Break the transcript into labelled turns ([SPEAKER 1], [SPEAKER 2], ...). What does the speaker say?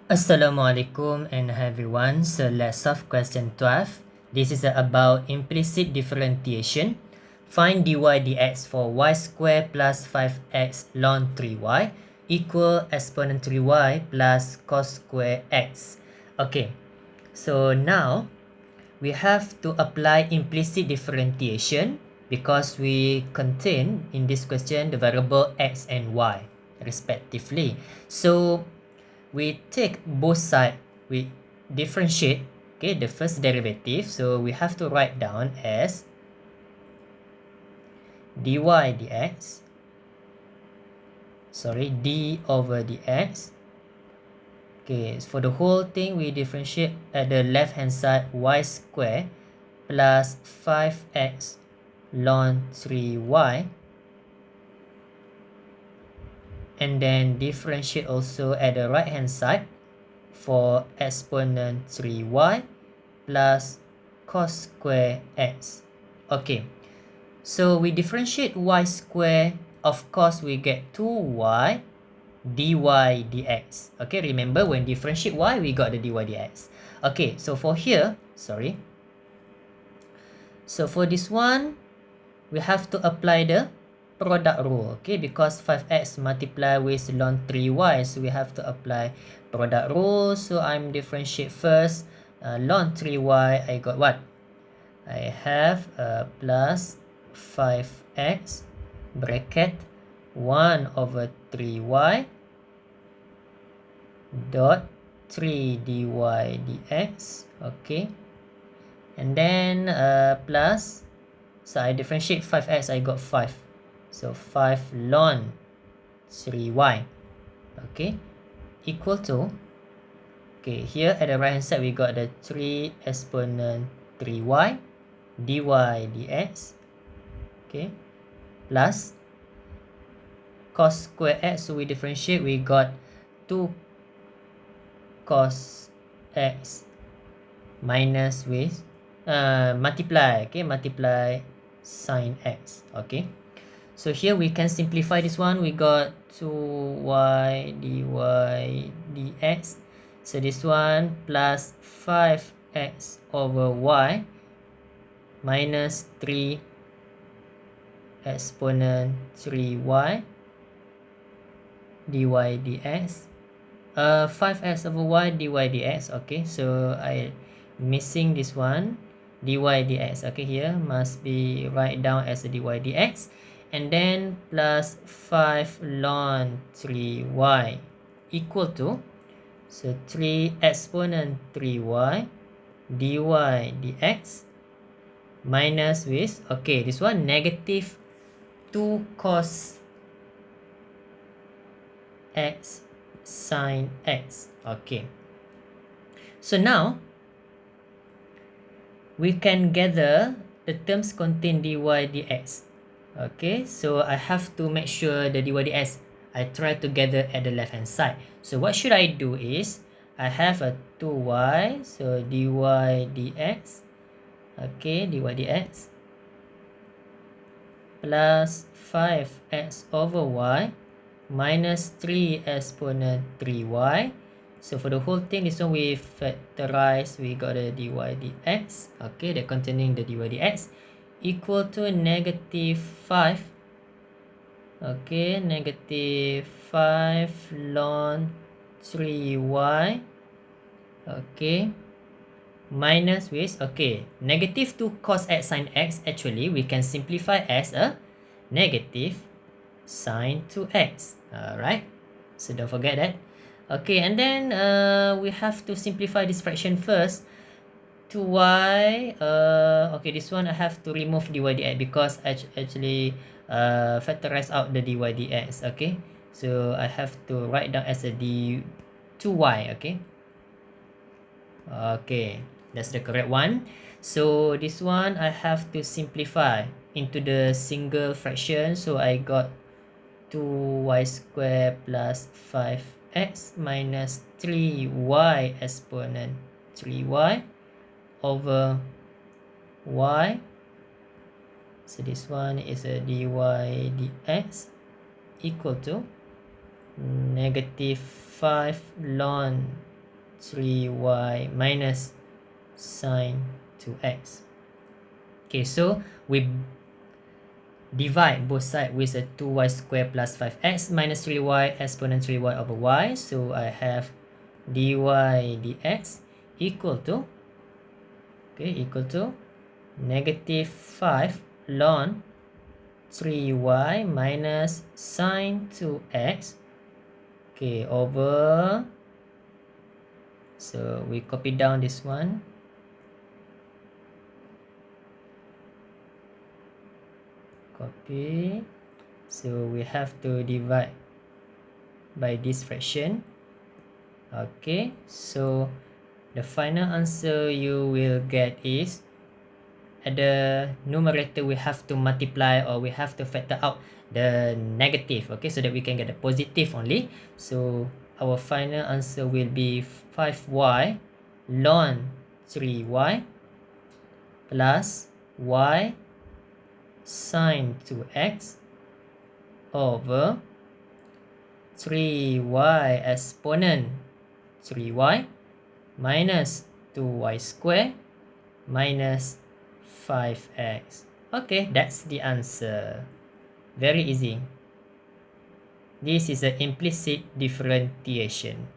[SPEAKER 1] Assalamualaikum and hi everyone. So let's solve question 12. This is about implicit differentiation. Find dy dx for y square plus 5x ln 3y equal exponent 3y plus cos square x. Okay, so now we have to apply implicit differentiation because we contain in this question the variable x and y respectively. So we take both sides, we differentiate, okay, the first derivative. So we have to write down as dy dx, d over dx. Okay, for the whole thing we differentiate at the left hand side, y square plus 5x ln 3y, and then differentiate also at the right hand side for exponent 3y plus cos square x. Okay, so we differentiate y square, of course we get 2y dy dx. Okay, remember when differentiate y we got the dy dx. Okay, so for here, so for this one we have to apply the product rule, okay, because 5x multiply with ln 3y, so we have to apply product rule. So I'm differentiate first, ln 3y, I got what? I have plus 5x bracket 1 over 3y dot 3 dy dx. Okay, and then plus, so I differentiate 5x, I got 5, so 5 ln 3y, okay, equal to, okay, here at the right hand side we got the 3 exponent 3y dy dx, okay, plus cos square x, so we differentiate, we got 2 cos x minus with multiply, okay, multiply sin x. Okay, so here we can simplify this one. We got 2y dy dx, so this one plus 5x over y minus 3 exponent 3y dy dx, 5x over y dy dx. Okay, so I missing this one, dy dx. Okay, here must be write down as a dy dx, and then plus 5 ln 3y equal to, so 3 exponent 3y dy dx minus with, okay, this one negative 2 cos x sin x. Okay, so now we can gather the terms contain dy dx. Okay, so I have to make sure the dy dx I try to gather at the left hand side. So what should I do is, I have a 2y, so dy dx, okay, dy dx plus 5x over y minus 3 exponent 3y. So for the whole thing, this one we factorize, we got a dy dx, okay, they're containing the dy dx equal to negative 5, okay, negative 5 ln 3y, okay, minus with, okay, negative 2 cos x sin x, actually we can simplify as a negative sine 2x. Alright, so don't forget that. Okay, and then we have to simplify this fraction first. 2y, okay, this one I have to remove dy dx because actually factorize out the dy dx. Okay, so I have to write down as a 2y. Okay, okay, that's the correct one. So this one I have to simplify into the single fraction, so I got 2y square plus 5x minus 3y exponent 3y over y. So this one is a dy dx equal to negative 5 ln 3y minus sine 2x. Okay, so we divide both sides with a 2y squared plus 5x minus 3y exponent 3y over y. So I have dy dx equal to, equal to negative 5 ln 3y minus sine 2x, over, so we copy down this one, copy, so we have to divide by this fraction. Okay, so the final answer you will get is, at the numerator we have to multiply, or we have to factor out the negative, okay, so that we can get the positive only. So our final answer will be 5y ln 3y plus y sine 2x over 3y exponent 3y minus 2y squared minus 5x. Okay, that's the answer. Very easy. This is an implicit differentiation.